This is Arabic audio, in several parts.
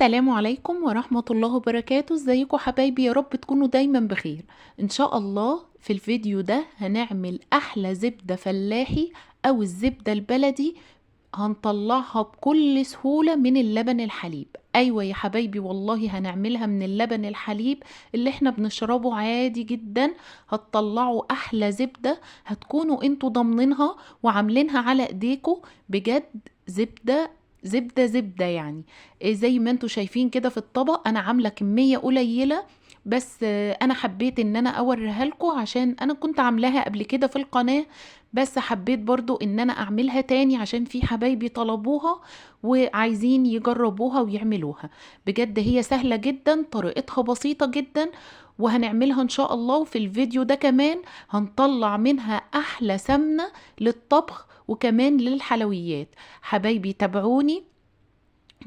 السلام عليكم ورحمة الله وبركاته. ازيكم حبايبي؟ يا رب تكونوا دايما بخير. ان شاء الله في الفيديو ده هنعمل احلى زبدة فلاحي او الزبدة البلدي. هنطلعها بكل سهولة من اللبن الحليب. ايوه يا حبايبي، والله هنعملها من اللبن الحليب اللي احنا بنشربه عادي جدا. هتطلعوا احلى زبدة، هتكونوا انتوا ضامنينها وعاملينها على ايديكم. بجد زبدة زبدة يعني. زي ما انتوا شايفين كده في الطبق انا عاملة كمية قليلة، بس انا حبيت ان انا اوريها لكم عشان انا كنت عاملاها قبل كده في القناة. بس حبيت برضو ان انا اعملها تاني عشان في حبايبي طلبوها وعايزين يجربوها ويعملوها. بجد هي سهلة جدا، طريقتها بسيطة جدا، وهنعملها ان شاء الله. وفي الفيديو ده كمان هنطلع منها احلى سمنة للطبخ وكمان للحلويات. حبايبي تابعوني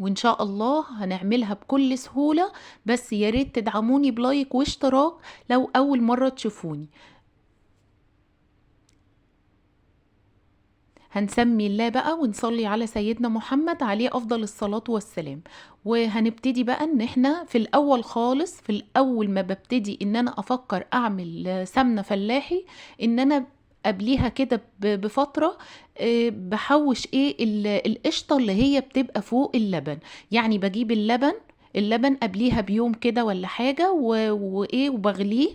وان شاء الله هنعملها بكل سهولة. بس يا ريت تدعموني بلايك واشتراك لو اول مرة تشوفوني. هنسمي الله بقى ونصلي على سيدنا محمد عليه افضل الصلاة والسلام. وهنبتدي بقى ان احنا في الاول خالص، في الاول ما ببتدي ان انا افكر اعمل سمنة فلاحي، ان انا قبليها كده بفترة بحوش القشطة اللي هي بتبقى فوق اللبن. يعني بجيب اللبن قبليها بيوم كده ولا حاجة وبغليه،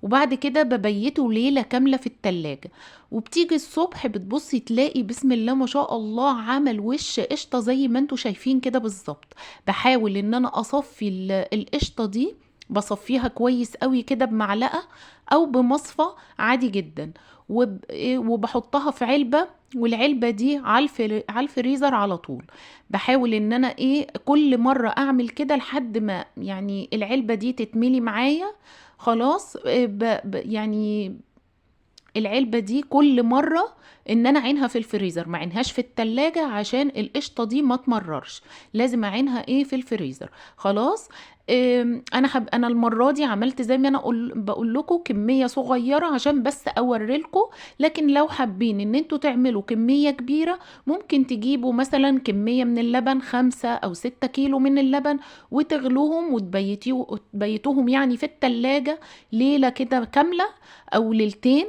وبعد كده ببيته ليلة كاملة في التلاجة. وبتيجي الصبح بتبصي تلاقي بسم الله ما شاء الله عمل وش قشطة زي ما انتوا شايفين كده بالظبط. بحاول ان انا اصفي القشطة دي، بصفيها كويس قوي كده بمعلقة او بمصفى عادي جدا. وبحطها في علبة، والعلبة دي على الفريزر على طول. بحاول ان انا كل مرة اعمل كده لحد ما يعني العلبة دي تتملي معايا. خلاص يعني العلبة دي كل مرة ان انا اعينها في الفريزر، ما اعينهاش في التلاجة عشان القشطة دي ما تمررش. لازم اعينها في الفريزر. خلاص. انا المرة دي عملت زي ما انا بقول لكم كمية صغيرة عشان بس اوريلكم. لكن لو حابين ان انتوا تعملوا كمية كبيرة ممكن تجيبوا مثلا كمية من اللبن 5 أو 6 كيلو من اللبن، وتغلوهم وتبيتوهم يعني في التلاجة ليلة كده كاملة او ليلتين.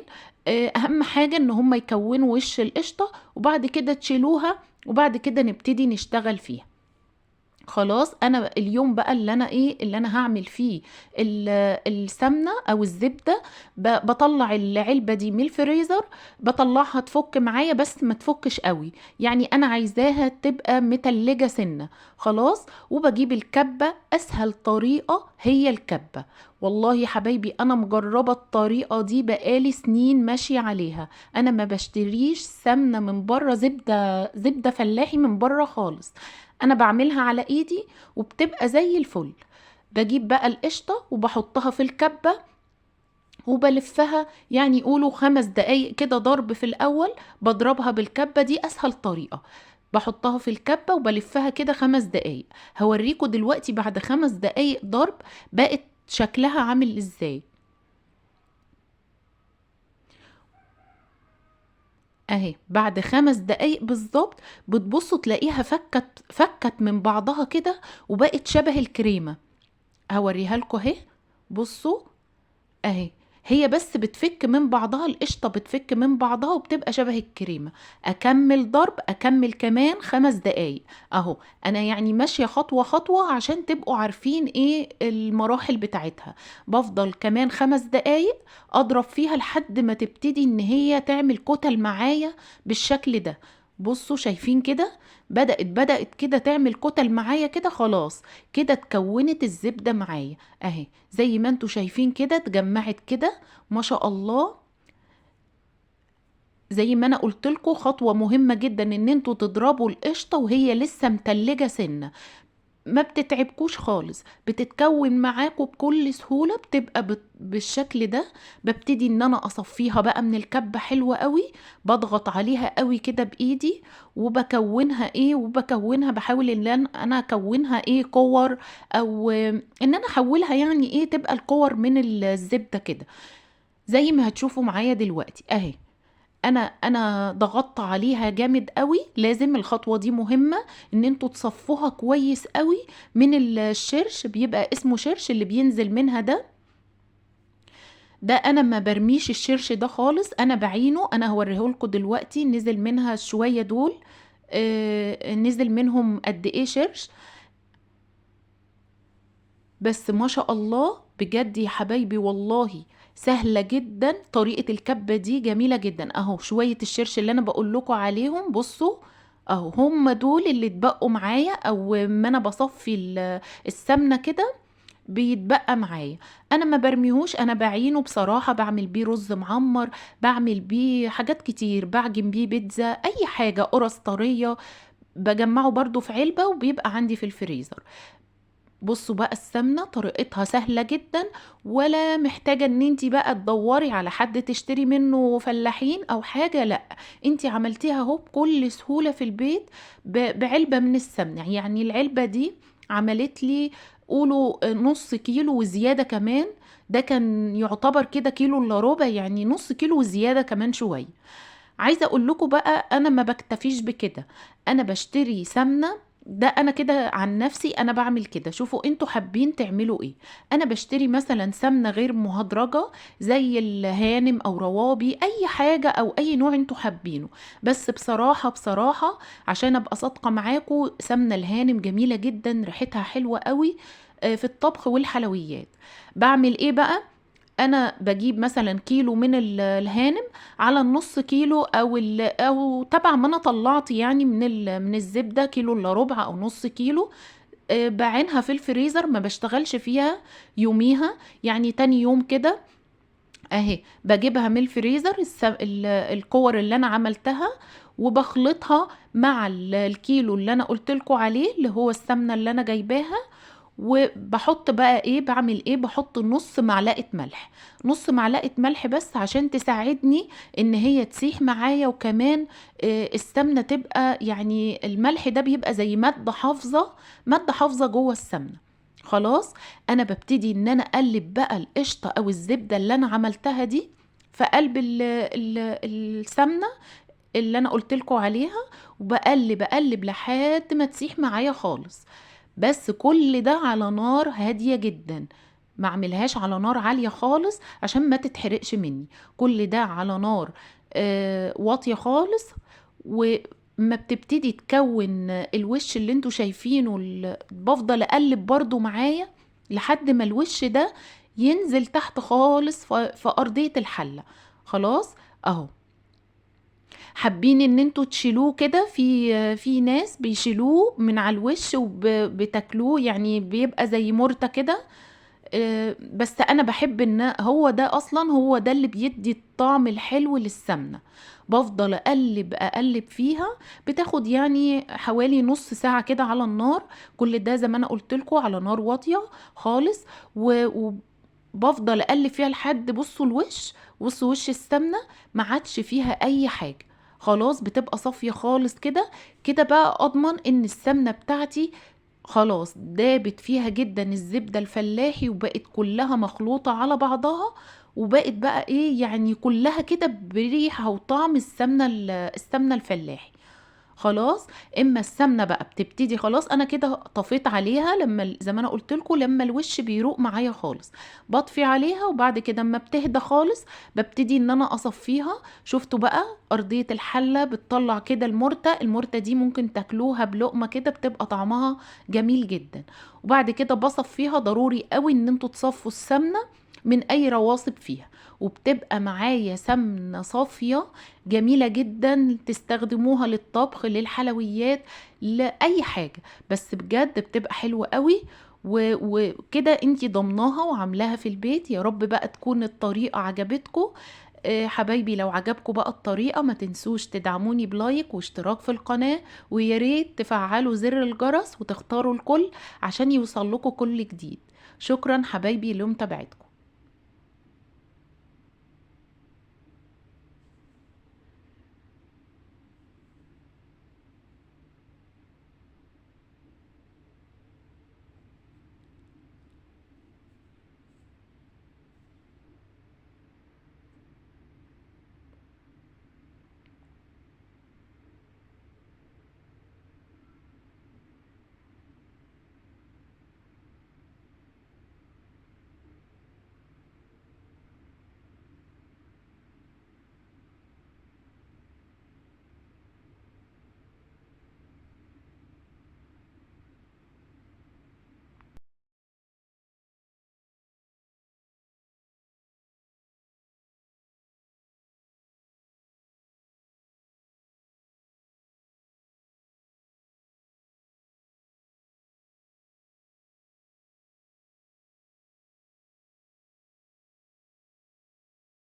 اهم حاجة ان هم يكونوا وش القشطة، وبعد كده تشيلوها، وبعد كده نبتدي نشتغل فيها. خلاص. انا اليوم بقى اللي انا هعمل فيه السمنه او الزبده. بطلع العلبه دي من الفريزر، بطلعها تفك معايا بس ما تفكش قوي. يعني انا عايزاها تبقى متلجه سنه. خلاص. وبجيب الكبه، اسهل طريقه هي الكبه. والله يا حبايبي انا مجربه الطريقه دي بقالي سنين ماشيه عليها. انا ما بشتريش سمنه من بره، زبده فلاحي من بره خالص. انا بعملها على ايدي وبتبقى زي الفل. بجيب بقى القشطة وبحطها في الكبة وبلفها، يعني يقولوا 5 دقايق كده ضرب في الاول. بضربها بالكبة دي اسهل طريقة. بحطها في الكبة وبلفها كده 5 دقايق. هوريكم دلوقتي بعد 5 دقايق ضرب بقت شكلها عامل ازاي. اهي بعد 5 دقايق بالظبط بتبصوا تلاقيها فكت من بعضها كده وبقت شبه الكريمة. هوريها لكم اهي. بصوا اهي. هي بس بتفك من بعضها، القشطة بتفك من بعضها وبتبقى شبه الكريمة. اكمل ضرب، اكمل كمان 5 دقايق. اهو انا يعني ماشية خطوة خطوة عشان تبقوا عارفين المراحل بتاعتها. بفضل كمان 5 دقايق اضرب فيها لحد ما تبتدي ان هي تعمل كتل معايا بالشكل ده. بصوا شايفين كده؟ بدأت كده تعمل كتل معايا كده. خلاص كده اتكونت الزبدة معايا اهي. زي ما انتوا شايفين كده اتجمعت كده ما شاء الله. زي ما انا قلت لكم خطوة مهمة جدا ان انتوا تضربوا القشطة وهي لسه متلجة سنة. ما بتتعبكوش خالص، بتتكون معاكوا بكل سهولة، بتبقى بالشكل ده. ببتدي ان انا اصفيها بقى من الكبة حلوة قوي. بضغط عليها قوي كده بايدي وبكونها وبكونها. بحاول ان انا اكونها كور، او ان انا احولها يعني تبقى الكور من الزبدة كده زي ما هتشوفوا معايا دلوقتي اهي. انا ضغطت عليها جامد قوي. لازم الخطوة دي مهمة، ان انتوا تصفوها كويس قوي من الشرش، بيبقى اسمه شرش اللي بينزل منها ده انا ما برميش الشرش ده خالص، انا بعينه. انا هوريهولكوا دلوقتي نزل منها شوية دول، نزل منهم قد ايه شرش. بس ما شاء الله بجد يا حبايبي، والله سهلة جدا. طريقة الكبة دي جميلة جدا. اهو شوية الشرش اللي انا بقول لكم عليهم، بصوا اهو هم دول اللي اتبقوا معايا، او ما انا بصفي السمنة كده بيتبقى معايا. انا ما برميهوش، انا بعينه بصراحة، بعمل بيه رز معمر، بعمل بيه حاجات كتير، بعجن بيه بيتزا، اي حاجة، قرص طرية. بجمعه برضو في علبة وبيبقى عندي في الفريزر. بصوا بقى السمنة طريقتها سهلة جدا، ولا محتاجة ان انتي بقى تدوري على حد تشتري منه فلاحين او حاجة. لا، انتي عملتيها اهو بكل سهولة في البيت بعلبة من السمنة. يعني العلبة دي عملت لي قولوا نص كيلو وزيادة كمان. ده كان يعتبر كده كيلو الا ربع، يعني نص كيلو وزيادة كمان شوية. عايزة اقول لكم بقى انا ما بكتفيش بكده، انا بشتري سمنة. ده انا كده عن نفسي انا بعمل كده. شوفوا انتوا حابين تعملوا ايه. انا بشتري مثلا سمنة غير مهدرجة، زي الهانم او روابي، اي حاجة او اي نوع انتوا حابينه. بس بصراحة عشان ابقى صادقة معاكم، سمنة الهانم جميلة جدا، ريحتها حلوة قوي في الطبخ والحلويات. بعمل ايه بقى؟ انا بجيب مثلا كيلو من الهانم على النص كيلو، او تبع ما انا طلعت يعني من الزبده، كيلو الا ربع او نص كيلو. بعينها في الفريزر، ما بشتغلش فيها يوميها، يعني تاني يوم كده اهي بجيبها من الفريزر، الكور اللي انا عملتها، وبخلطها مع الكيلو اللي انا قلتلكوا عليه، اللي هو السمنه اللي انا جايباها. وبحط بقى ايه، بعمل ايه، بحط نص معلقة ملح. نص معلقة ملح بس عشان تساعدني ان هي تسيح معايا، وكمان السمنة تبقى، يعني الملح ده بيبقى زي مادة حافظة، مادة حافظة جوه السمنة. خلاص، انا ببتدي ان انا اقلب بقى القشطة او الزبدة اللي انا عملتها دي في قلب السمنة اللي انا قلتلكوا عليها، وبقلب لحد ما تسيح معايا خالص. بس كل ده على نار هادية جدا، ما اعملهاش على نار عالية خالص عشان ما تتحرقش مني. كل ده على نار واطية خالص. وما بتبتدي تكون الوش اللي انتوا شايفينه، بفضل اقلب برضو معايا لحد ما الوش ده ينزل تحت خالص في ارضية الحلة. خلاص اهو. حابين ان انتوا تشيلوه كده، في ناس بيشيلوه من على الوش وبتاكلوه، يعني بيبقى زي مرتة كده. بس انا بحب ان هو ده اصلا، هو ده اللي بيدي الطعم الحلو للسمنة. بفضل اقلب فيها، بتاخد يعني حوالي نص ساعة كده على النار. كل ده زي ما انا قلت لكم على نار واطية خالص. وبفضل اقلب فيها لحد بصوا الوش، بصوا وش السمنة ما عادش فيها اي حاجة. خلاص بتبقى صافية خالص كده. كده بقى اضمن ان السمنة بتاعتي خلاص دابت فيها جدا الزبدة الفلاحي، وبقت كلها مخلوطة على بعضها، وبقت بقى ايه، يعني كلها كده بريحة وطعم السمنة الفلاحي. خلاص. اما السمنه بقى بتبتدي خلاص، انا كده طفيت عليها لما زي ما انا قلت لكم، لما الوش بيروق معايا خالص بطفي عليها. وبعد كده اما بتهدى خالص ببتدي ان انا اصفيها. شفتوا بقى ارضيه الحله بتطلع كده المرته دي ممكن تاكلوها بلقمه كده، بتبقى طعمها جميل جدا. وبعد كده بصفيها. ضروري قوي ان انتوا تصفوا السمنه من اي رواسب فيها، وبتبقى معايا سمنه صافيه جميلة جدا، تستخدموها للطبخ، للحلويات، لأي حاجة. بس بجد بتبقى حلوة قوي. وكده انتي ضمناها وعاملاها في البيت. يا رب بقى تكون الطريقة عجبتكم. حبايبي، لو عجبكم بقى الطريقة ما تنسوش تدعموني بلايك واشتراك في القناة، ويا ريت تفعلوا زر الجرس وتختاروا الكل عشان يوصل لكم كل جديد. شكرا حبايبي لمتابعتكم.